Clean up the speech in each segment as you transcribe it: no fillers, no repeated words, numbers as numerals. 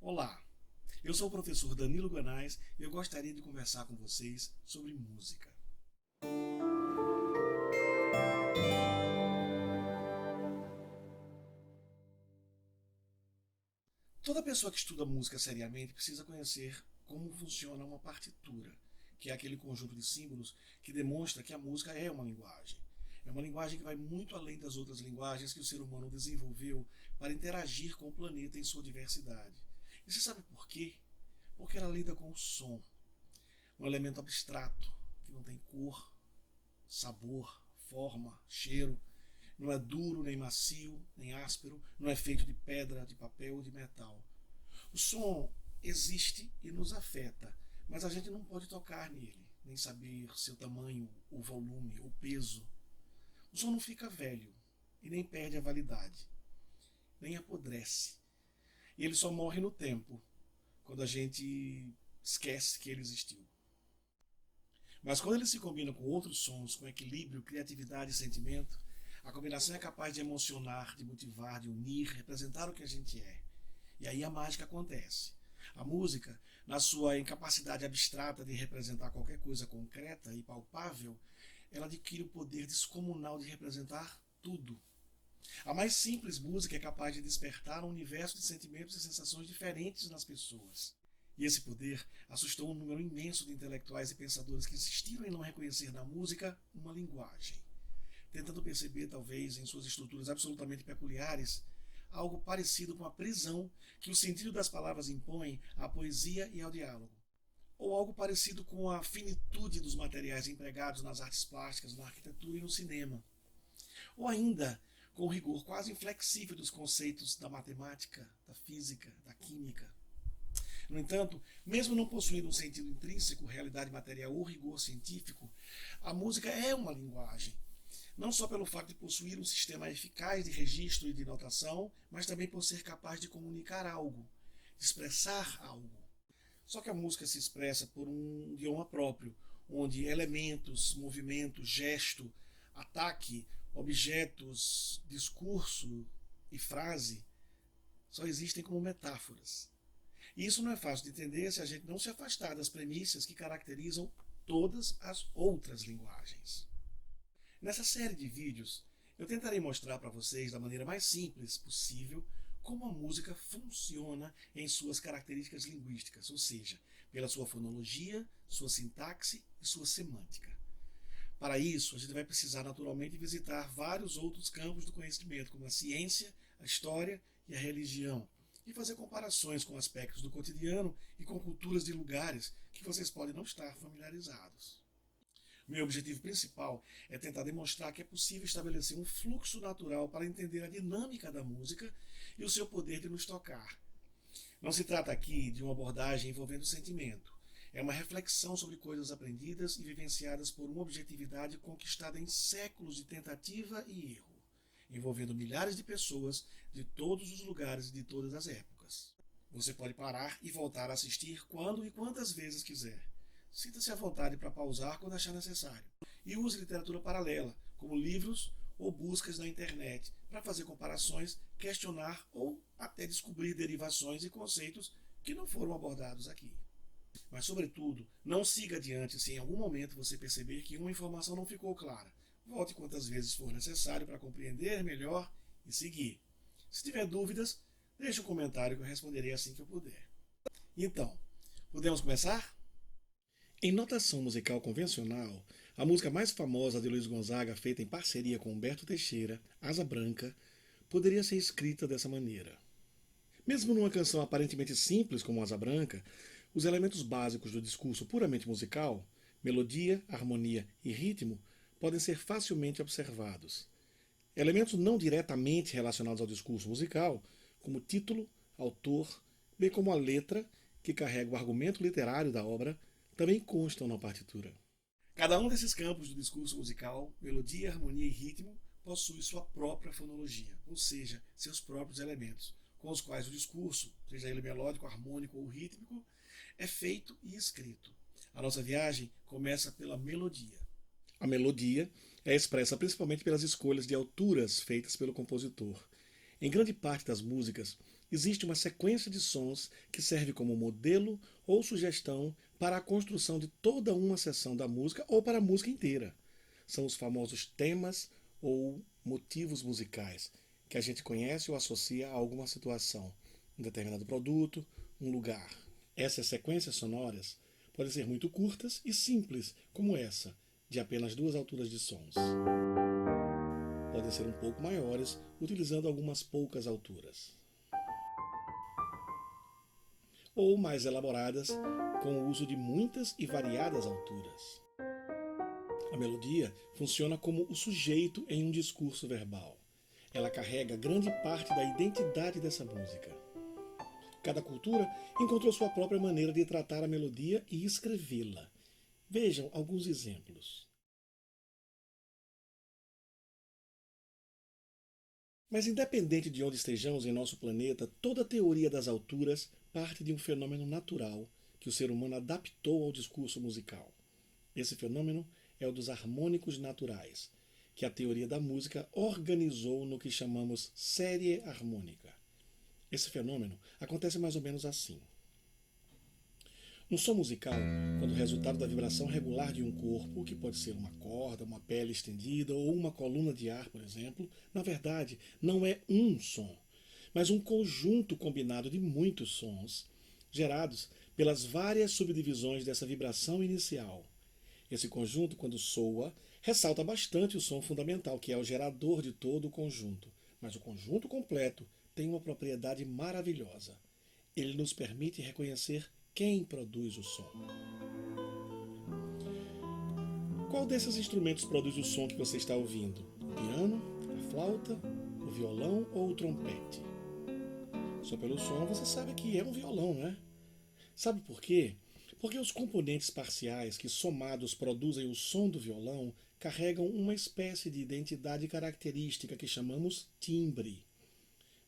Olá, eu sou o professor Danilo Guanais e eu gostaria de conversar com vocês sobre música. Toda pessoa que estuda música seriamente precisa conhecer como funciona uma partitura, que é aquele conjunto de símbolos que demonstra que a música é uma linguagem. É uma linguagem que vai muito além das outras linguagens que o ser humano desenvolveu para interagir com o planeta em sua diversidade. E você sabe por quê? Porque ela lida com o som, um elemento abstrato que não tem cor, sabor, forma, cheiro, não é duro, nem macio, nem áspero, não é feito de pedra, de papel ou de metal. O som existe e nos afeta, mas a gente não pode tocar nele, nem saber seu tamanho, o volume, o peso. O som não fica velho e nem perde a validade, nem apodrece. E ele só morre no tempo, quando a gente esquece que ele existiu. Mas quando ele se combina com outros sons, com equilíbrio, criatividade e sentimento, a combinação é capaz de emocionar, de motivar, de unir, representar o que a gente é. E aí a mágica acontece. A música, na sua incapacidade abstrata de representar qualquer coisa concreta e palpável, ela adquire o poder descomunal de representar tudo. A mais simples música é capaz de despertar um universo de sentimentos e sensações diferentes nas pessoas. E esse poder assustou um número imenso de intelectuais e pensadores que insistiram em não reconhecer na música uma linguagem, tentando perceber, talvez, em suas estruturas absolutamente peculiares, algo parecido com a prisão que o sentido das palavras impõe à poesia e ao diálogo, ou algo parecido com a finitude dos materiais empregados nas artes plásticas, na arquitetura e no cinema, ou ainda com o rigor quase inflexível dos conceitos da matemática, da física, da química. No entanto, mesmo não possuindo um sentido intrínseco, realidade material ou rigor científico, a música é uma linguagem. Não só pelo fato de possuir um sistema eficaz de registro e de notação, mas também por ser capaz de comunicar algo, de expressar algo. Só que a música se expressa por um idioma próprio, onde elementos, movimento, gesto, ataque, objetos, discurso e frase só existem como metáforas. E isso não é fácil de entender se a gente não se afastar das premissas que caracterizam todas as outras linguagens. Nessa série de vídeos, eu tentarei mostrar para vocês da maneira mais simples possível como a música funciona em suas características linguísticas, ou seja, pela sua fonologia, sua sintaxe e sua semântica. Para isso, a gente vai precisar naturalmente visitar vários outros campos do conhecimento, como a ciência, a história e a religião, e fazer comparações com aspectos do cotidiano e com culturas de lugares que vocês podem não estar familiarizados. Meu objetivo principal é tentar demonstrar que é possível estabelecer um fluxo natural para entender a dinâmica da música e o seu poder de nos tocar. Não se trata aqui de uma abordagem envolvendo sentimento. É uma reflexão sobre coisas aprendidas e vivenciadas por uma objetividade conquistada em séculos de tentativa e erro, envolvendo milhares de pessoas de todos os lugares e de todas as épocas. Você pode parar e voltar a assistir quando e quantas vezes quiser. Sinta-se à vontade para pausar quando achar necessário. E use literatura paralela, como livros ou buscas na internet, para fazer comparações, questionar ou até descobrir derivações e conceitos que não foram abordados aqui. Mas, sobretudo, não siga adiante se em algum momento você perceber que uma informação não ficou clara. Volte quantas vezes for necessário para compreender melhor e seguir. Se tiver dúvidas, deixe um comentário que eu responderei assim que eu puder. Então, podemos começar? Em notação musical convencional, a música mais famosa de Luiz Gonzaga, feita em parceria com Humberto Teixeira, Asa Branca, poderia ser escrita dessa maneira. Mesmo numa canção aparentemente simples como Asa Branca, os elementos básicos do discurso puramente musical, melodia, harmonia e ritmo, podem ser facilmente observados. Elementos não diretamente relacionados ao discurso musical, como título, autor, bem como a letra, que carrega o argumento literário da obra, também constam na partitura. Cada um desses campos do discurso musical, melodia, harmonia e ritmo, possui sua própria fonologia, ou seja, seus próprios elementos, com os quais o discurso, seja ele melódico, harmônico ou rítmico, é feito e escrito. A nossa viagem começa pela melodia. A melodia é expressa principalmente pelas escolhas de alturas feitas pelo compositor. Em grande parte das músicas, Existe uma sequência de sons que serve como modelo ou sugestão para a construção de toda uma seção da música ou para a música inteira. São os famosos temas ou motivos musicais, que a gente conhece ou associa a alguma situação, um determinado produto, um lugar. Essas sequências sonoras podem ser muito curtas e simples, como essa, de apenas duas alturas de sons. Podem ser um pouco maiores, utilizando algumas poucas alturas. Ou mais elaboradas, com o uso de muitas e variadas alturas. A melodia funciona como o sujeito em um discurso verbal. Ela carrega grande parte da identidade dessa música. Cada cultura encontrou sua própria maneira de tratar a melodia e escrevê-la. Vejam alguns exemplos. Mas independente de onde estejamos em nosso planeta, toda a teoria das alturas parte de um fenômeno natural que o ser humano adaptou ao discurso musical. Esse fenômeno é o dos harmônicos naturais, que a teoria da música organizou no que chamamos série harmônica. Esse fenômeno acontece mais ou menos assim. Um som musical, quando resultado da vibração regular de um corpo, que pode ser uma corda, uma pele estendida ou uma coluna de ar, por exemplo, na verdade não é um som, mas um conjunto combinado de muitos sons, gerados pelas várias subdivisões dessa vibração inicial. Esse conjunto, quando soa, ressalta bastante o som fundamental, que é o gerador de todo o conjunto. Mas o conjunto completo tem uma propriedade maravilhosa. Ele nos permite reconhecer quem produz o som. Qual desses instrumentos produz o som que você está ouvindo? O piano, a flauta, o violão ou o trompete? Só pelo som você sabe que é um violão, né? Sabe por quê? Porque os componentes parciais que somados produzem o som do violão carregam uma espécie de identidade característica que chamamos timbre.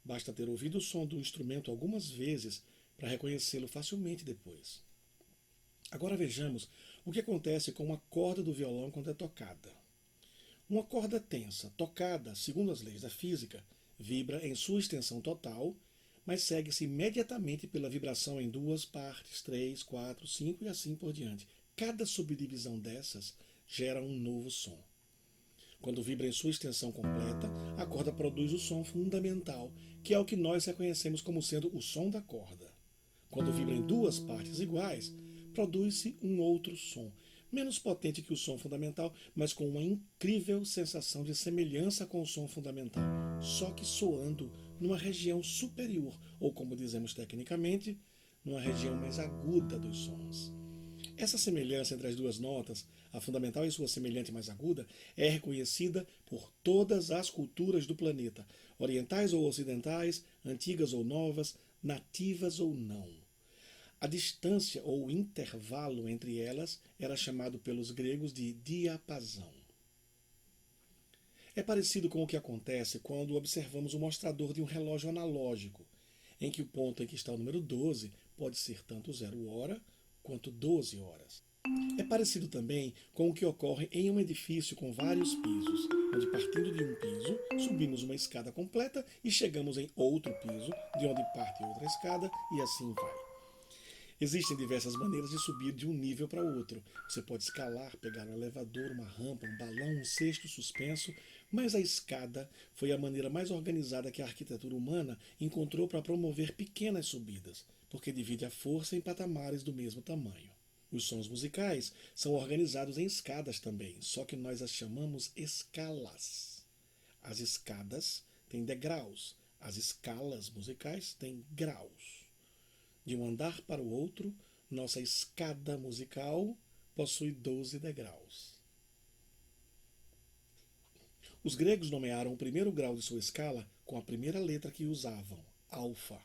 Basta ter ouvido o som do instrumento algumas vezes para reconhecê-lo facilmente depois. Agora vejamos o que acontece com uma corda do violão quando é tocada. Uma corda tensa, tocada segundo as leis da física, vibra em sua extensão total, mas segue-se imediatamente pela vibração em duas partes, 3, 4, 5 e assim por diante. Cada subdivisão dessas gera um novo som. Quando vibra em sua extensão completa, a corda produz o som fundamental, que é o que nós reconhecemos como sendo o som da corda. Quando vibra em duas partes iguais, produz-se um outro som, menos potente que o som fundamental, mas com uma incrível sensação de semelhança com o som fundamental, só que soando numa região superior, ou como dizemos tecnicamente, numa região mais aguda dos sons. Essa semelhança entre as duas notas, a fundamental e sua semelhante mais aguda, é reconhecida por todas as culturas do planeta, orientais ou ocidentais, antigas ou novas, nativas ou não. A distância ou intervalo entre elas era chamado pelos gregos de diapasão. É parecido com o que acontece quando observamos o mostrador de um relógio analógico, em que o ponto em que está o número 12 pode ser tanto 0 hora quanto 12 horas. É parecido também com o que ocorre em um edifício com vários pisos, onde partindo de um piso, subimos uma escada completa e chegamos em outro piso, de onde parte outra escada e assim vai. Existem diversas maneiras de subir de um nível para outro. Você pode escalar, pegar um elevador, uma rampa, um balão, um cesto suspenso, mas a escada foi a maneira mais organizada que a arquitetura humana encontrou para promover pequenas subidas, porque divide a força em patamares do mesmo tamanho. Os sons musicais são organizados em escadas também, só que nós as chamamos escalas. As escadas têm degraus, as escalas musicais têm graus. De um andar para o outro, nossa escada musical possui 12 degraus. Os gregos nomearam o primeiro grau de sua escala com a primeira letra que usavam, alfa,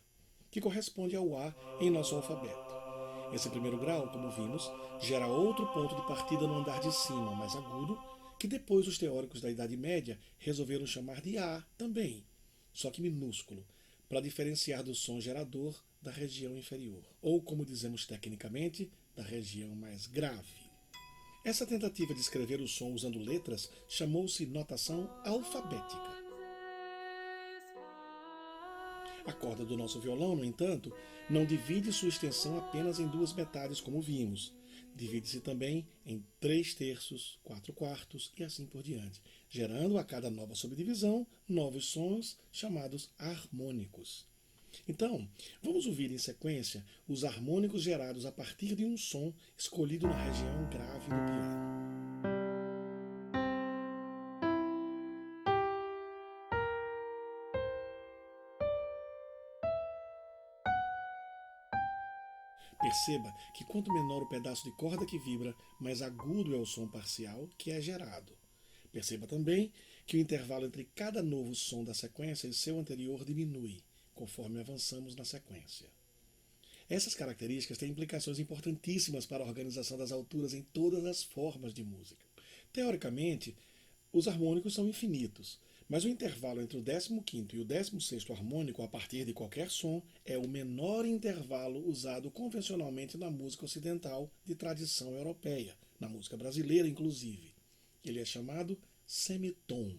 que corresponde ao A em nosso alfabeto. Esse primeiro grau, como vimos, gera outro ponto de partida no andar de cima, mais agudo, que depois os teóricos da Idade Média resolveram chamar de A também, só que minúsculo, para diferenciar do som gerador da região inferior, ou como dizemos tecnicamente, da região mais grave. Essa tentativa de escrever o som usando letras chamou-se notação alfabética. A corda do nosso violão, no entanto, não divide sua extensão apenas em duas metades, como vimos. Divide-se também em 3/3, 4/4 e assim por diante, gerando a cada nova subdivisão novos sons chamados harmônicos. Então, vamos ouvir em sequência os harmônicos gerados a partir de um som escolhido na região grave do piano. Perceba que quanto menor o pedaço de corda que vibra, mais agudo é o som parcial que é gerado. Perceba também que o intervalo entre cada novo som da sequência e seu anterior diminui, conforme avançamos na sequência. Essas características têm implicações importantíssimas para a organização das alturas em todas as formas de música. Teoricamente, os harmônicos são infinitos, mas o intervalo entre o 15º e o 16º harmônico a partir de qualquer som é o menor intervalo usado convencionalmente na música ocidental de tradição europeia, na música brasileira inclusive. Ele é chamado semitom.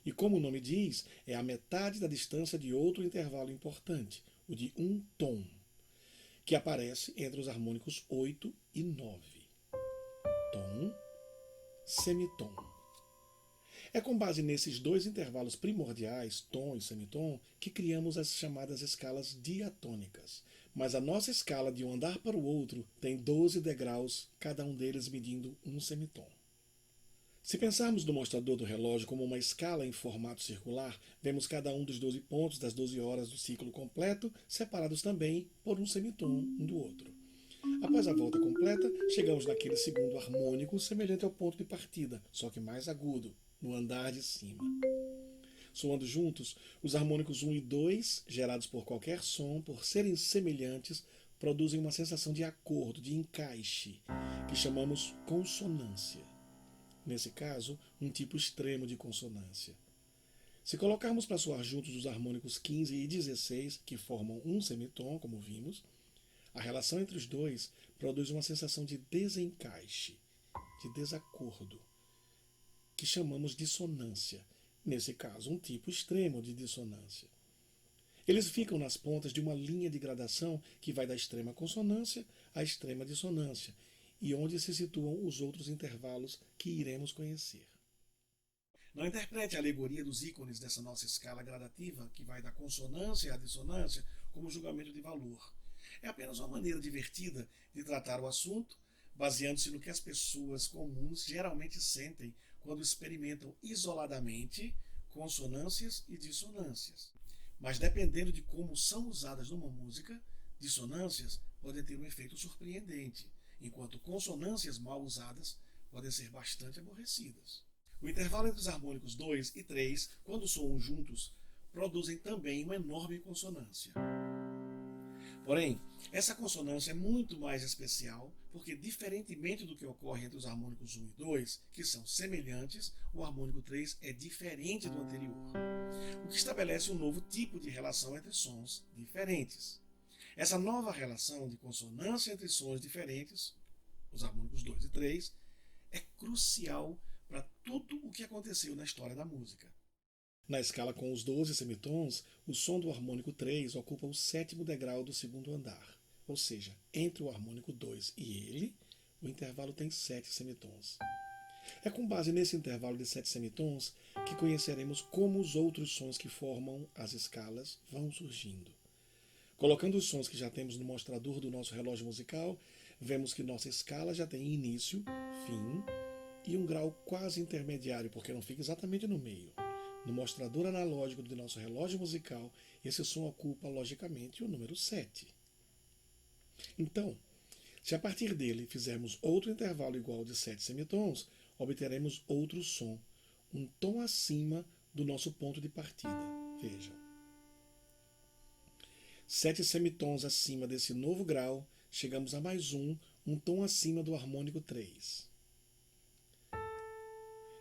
E como o nome diz, é a metade da distância de outro intervalo importante, o de um tom, que aparece entre os harmônicos 8 e 9. Tom, semitom. É com base nesses dois intervalos primordiais, tom e semitom, que criamos as chamadas escalas diatônicas. Mas a nossa escala de um andar para o outro tem 12 degraus, cada um deles medindo um semitom. Se pensarmos no mostrador do relógio como uma escala em formato circular, vemos cada um dos 12 pontos das 12 horas do ciclo completo, separados também por um semitom um do outro. Após a volta completa, chegamos naquele segundo harmônico semelhante ao ponto de partida, só que mais agudo, no andar de cima. Soando juntos, os harmônicos 1 e 2, gerados por qualquer som, por serem semelhantes, produzem uma sensação de acordo, de encaixe, que chamamos consonância. Nesse caso, um tipo extremo de consonância. Se colocarmos para soar juntos os harmônicos 15 e 16, que formam um semitom, como vimos, a relação entre os dois produz uma sensação de desencaixe, de desacordo, que chamamos dissonância. Nesse caso, um tipo extremo de dissonância. Eles ficam nas pontas de uma linha de gradação que vai da extrema consonância à extrema dissonância, e onde se situam os outros intervalos que iremos conhecer. Não interprete a alegoria dos ícones dessa nossa escala gradativa, que vai da consonância à dissonância, como julgamento de valor. É apenas uma maneira divertida de tratar o assunto, baseando-se no que as pessoas comuns geralmente sentem quando experimentam isoladamente consonâncias e dissonâncias. Mas dependendo de como são usadas numa música, dissonâncias podem ter um efeito surpreendente, enquanto consonâncias mal usadas podem ser bastante aborrecidas. O intervalo entre os harmônicos 2 e 3, quando soam juntos, produzem também uma enorme consonância. Porém, essa consonância é muito mais especial porque, diferentemente do que ocorre entre os harmônicos 1 e 2, que são semelhantes, o harmônico 3 é diferente do anterior, o que estabelece um novo tipo de relação entre sons diferentes. Essa nova relação de consonância entre sons diferentes, os harmônicos 2 e 3, é crucial para tudo o que aconteceu na história da música. Na escala com os 12 semitons, o som do harmônico 3 ocupa o 7º degrau do segundo andar, ou seja, entre o harmônico 2 e ele, o intervalo tem 7 semitons. É com base nesse intervalo de 7 semitons que conheceremos como os outros sons que formam as escalas vão surgindo. Colocando os sons que já temos no mostrador do nosso relógio musical, vemos que nossa escala já tem início, fim e um grau quase intermediário, porque não fica exatamente no meio. No mostrador analógico do nosso relógio musical, esse som ocupa, logicamente, o número 7. Então, se a partir dele fizermos outro intervalo igual de 7 semitons, obteremos outro som, um tom acima do nosso ponto de partida. Vejam. 7 semitons acima desse novo grau, chegamos a mais um tom acima do harmônico 3.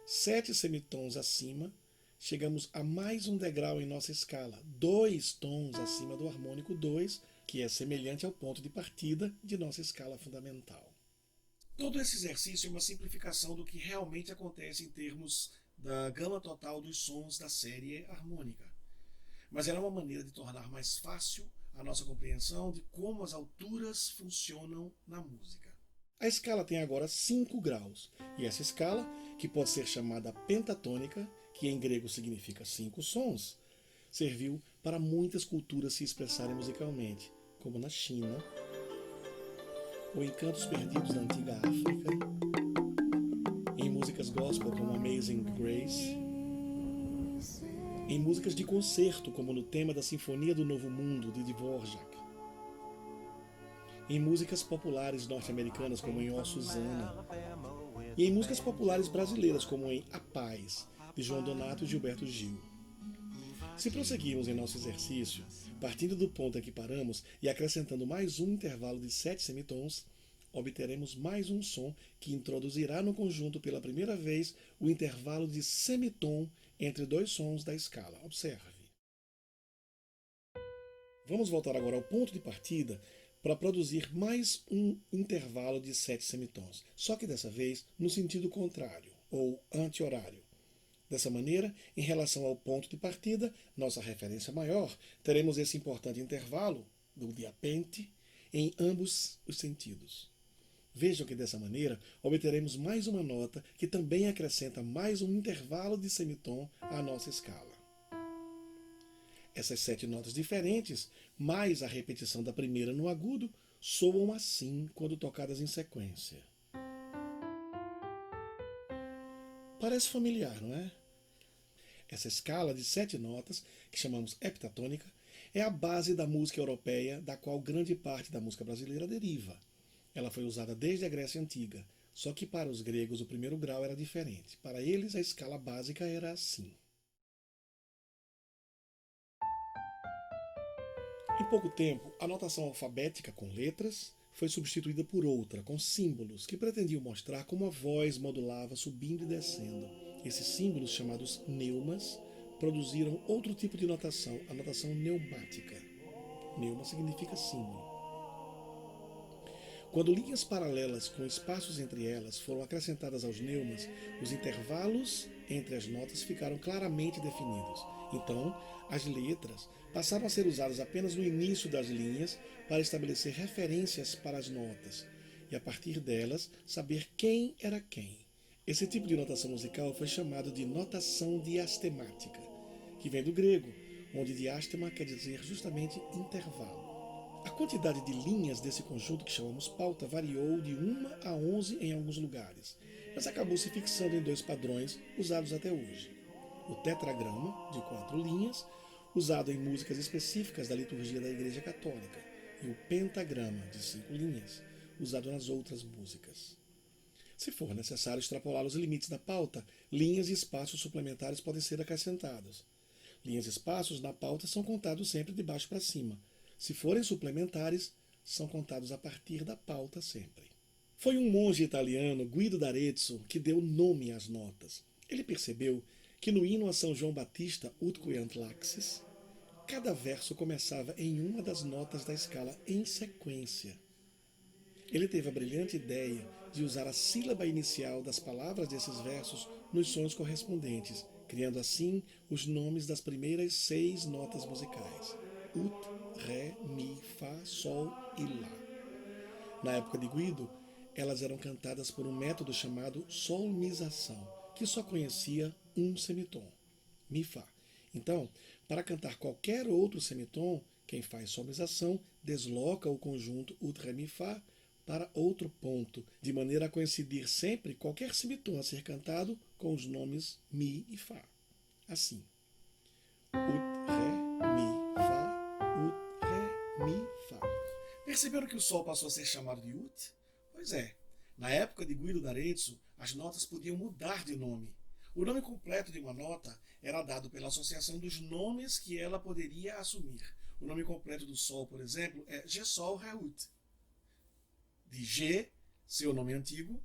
7 semitons acima, chegamos a mais um degrau em nossa escala, 2 tons acima do harmônico 2, que é semelhante ao ponto de partida de nossa escala fundamental. Todo esse exercício é uma simplificação do que realmente acontece em termos da gama total dos sons da série harmônica. mas era uma maneira de tornar mais fácil a nossa compreensão de como as alturas funcionam na música. A escala tem agora 5 graus, e essa escala, que pode ser chamada pentatônica, que em grego significa 5 sons, serviu para muitas culturas se expressarem musicalmente, como na China, ou em cantos perdidos na antiga África, em músicas gospel como Amazing Grace, em músicas de concerto como no tema da Sinfonia do Novo Mundo de Dvorak, em músicas populares norte-americanas como em Ó Susana, e em músicas populares brasileiras como em A Paz, de João Donato e Gilberto Gil. Se prosseguirmos em nosso exercício, partindo do ponto em que paramos e acrescentando mais um intervalo de 7 semitons, obteremos mais um som que introduzirá no conjunto pela primeira vez o intervalo de semitom entre 2 sons da escala. Observe. Vamos voltar agora ao ponto de partida para produzir mais um intervalo de 7 semitons, só que dessa vez no sentido contrário, ou anti-horário. Dessa maneira, em relação ao ponto de partida, nossa referência maior, teremos esse importante intervalo do diapente em ambos os sentidos. Vejam que dessa maneira obteremos mais uma nota que também acrescenta mais um intervalo de semitom à nossa escala. Essas 7 notas diferentes, mais a repetição da primeira no agudo, soam assim quando tocadas em sequência. Parece familiar, não é? Essa escala de 7 notas, que chamamos heptatônica, é a base da música europeia, da qual grande parte da música brasileira deriva. Ela foi usada desde a Grécia Antiga, só que para os gregos o primeiro grau era diferente. Para eles a escala básica era assim. Em pouco tempo, a notação alfabética com letras foi substituída por outra, com símbolos, que pretendiam mostrar como a voz modulava subindo e descendo. Esses símbolos, chamados neumas, produziram outro tipo de notação, a notação neumática. Neuma significa símbolo. Quando linhas paralelas com espaços entre elas foram acrescentadas aos neumas, os intervalos entre as notas ficaram claramente definidos. Então, as letras passaram a ser usadas apenas no início das linhas para estabelecer referências para as notas, e a partir delas saber quem era quem. Esse tipo de notação musical foi chamado de notação diastemática, que vem do grego, onde diástema quer dizer justamente intervalo. A quantidade de linhas desse conjunto que chamamos pauta variou de 1 a 11 em alguns lugares, mas acabou se fixando em 2 padrões usados até hoje. O tetragrama, de 4 linhas, usado em músicas específicas da liturgia da Igreja Católica, e o pentagrama, de 5 linhas, usado nas outras músicas. Se for necessário extrapolar os limites da pauta, linhas e espaços suplementares podem ser acrescentados. Linhas e espaços na pauta são contados sempre de baixo para cima. Se forem suplementares, são contados a partir da pauta sempre. Foi um monge italiano, Guido d'Arezzo, que deu nome às notas. Ele percebeu que no hino a São João Batista, Ut Queant Laxis, cada verso começava em uma das notas da escala em sequência. Ele teve a brilhante ideia de usar a sílaba inicial das palavras desses versos nos sons correspondentes, criando assim os nomes das primeiras 6 notas musicais: Ut, Ré, Mi, Fá, Sol e Lá. Na época de Guido, elas eram cantadas por um método chamado solmização, que só conhecia um semitom, Mi, Fá. Então, para cantar qualquer outro semitom, quem faz solmização desloca o conjunto Ut, Ré, Mi, Fá para outro ponto, de maneira a coincidir sempre qualquer semitom a ser cantado com os nomes Mi e Fá. Assim. Ut, Ré, Mi, Fá, Ut, Ré, Mi, Fá. Perceberam que o Sol passou a ser chamado de Ut? Pois é. Na época de Guido d'Arezzo, as notas podiam mudar de nome. O nome completo de uma nota era dado pela associação dos nomes que ela poderia assumir. O nome completo do Sol, por exemplo, é G-Sol Ré Ut. De G, seu nome antigo,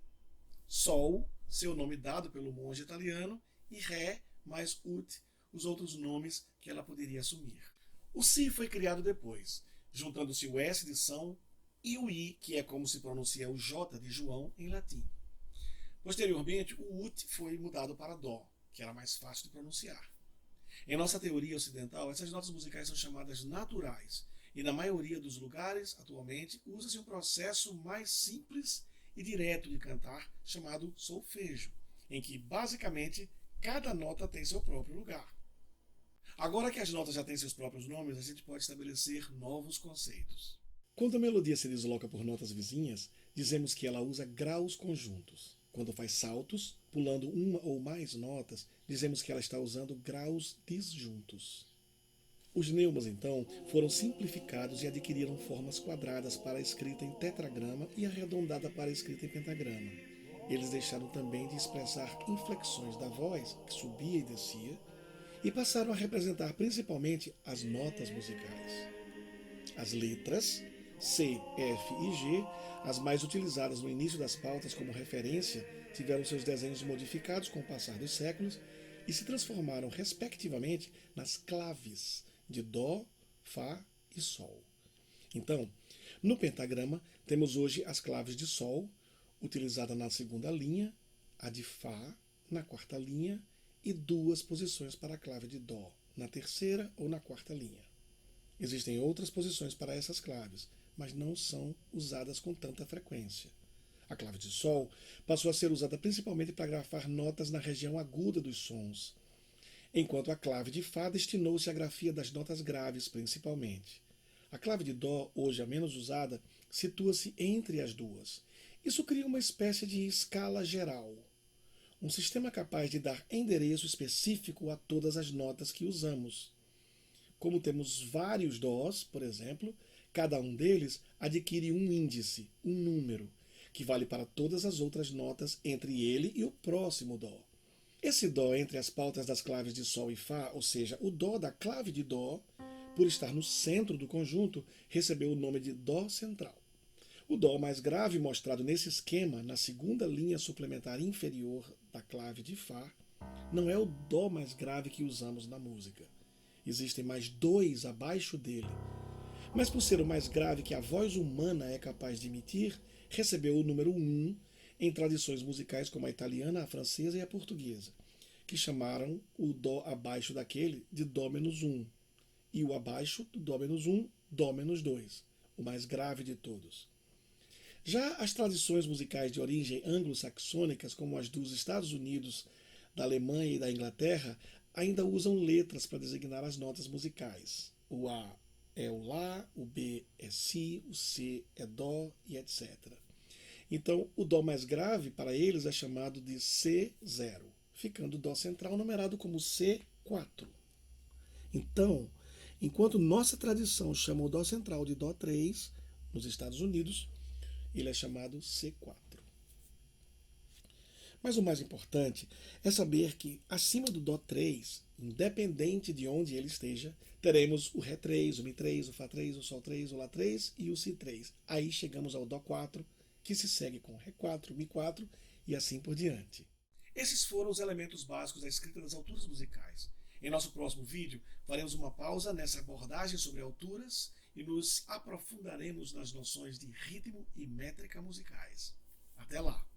Sol, seu nome dado pelo monge italiano, e Ré mais Ut, os outros nomes que ela poderia assumir. O Si foi criado depois, juntando-se o S de São e o I, que é como se pronuncia o J de João em latim. Posteriormente, o Ut foi mudado para Dó, que era mais fácil de pronunciar. Em nossa teoria ocidental, essas notas musicais são chamadas naturais, e na maioria dos lugares, atualmente, usa-se um processo mais simples e direto de cantar, chamado solfejo, em que, basicamente, cada nota tem seu próprio lugar. Agora que as notas já têm seus próprios nomes, a gente pode estabelecer novos conceitos. Quando a melodia se desloca por notas vizinhas, dizemos que ela usa graus conjuntos. Quando faz saltos, pulando uma ou mais notas, dizemos que ela está usando graus disjuntos. Os neumas, então, foram simplificados e adquiriram formas quadradas para a escrita em tetragrama e arredondada para a escrita em pentagrama. Eles deixaram também de expressar inflexões da voz, que subia e descia, e passaram a representar principalmente as notas musicais. As letras C, F e G, as mais utilizadas no início das pautas como referência, tiveram seus desenhos modificados com o passar dos séculos e se transformaram, respectivamente, nas claves de Dó, Fá e Sol. Então, no pentagrama, temos hoje as claves de Sol, utilizada na segunda linha, a de Fá na quarta linha e duas posições para a clave de Dó, na terceira ou na quarta linha. Existem outras posições para essas claves, mas não são usadas com tanta frequência. A clave de Sol passou a ser usada principalmente para grafar notas na região aguda dos sons, enquanto a clave de Fá destinou-se à grafia das notas graves principalmente. A clave de Dó, hoje a menos usada, situa-se entre as duas. Isso cria uma espécie de escala geral, um sistema capaz de dar endereço específico a todas as notas que usamos. Como temos vários Dós, por exemplo, cada um deles adquire um índice, um número, que vale para todas as outras notas entre ele e o próximo Dó. Esse Dó entre as pautas das claves de Sol e Fá, ou seja, o Dó da clave de Dó, por estar no centro do conjunto, recebeu o nome de Dó central. O Dó mais grave mostrado nesse esquema, na segunda linha suplementar inferior da clave de Fá, não é o Dó mais grave que usamos na música. Existem mais dois abaixo dele. Mas por ser o mais grave que a voz humana é capaz de emitir, recebeu o número 1 em tradições musicais como a italiana, a francesa e a portuguesa, que chamaram o Dó abaixo daquele de Dó menos 1, e o abaixo do Dó menos 1, Dó menos 2, o mais grave de todos. Já as tradições musicais de origem anglo-saxônicas, como as dos Estados Unidos, da Alemanha e da Inglaterra, ainda usam letras para designar as notas musicais. O A é o Lá, o B é Si, o C é Dó e etc. Então, o Dó mais grave para eles é chamado de C0, ficando o Dó central numerado como C4. Então, enquanto nossa tradição chama o Dó central de Dó3, nos Estados Unidos, ele é chamado C4. Mas o mais importante é saber que acima do Dó3, independente de onde ele esteja, teremos o Ré3, o Mi3, o Fá3, o Sol3, o Lá3 e o Si3. Aí chegamos ao Dó4, que se segue com Ré4, Mi4 e assim por diante. Esses foram os elementos básicos da escrita das alturas musicais. Em nosso próximo vídeo, faremos uma pausa nessa abordagem sobre alturas e nos aprofundaremos nas noções de ritmo e métrica musicais. Até lá!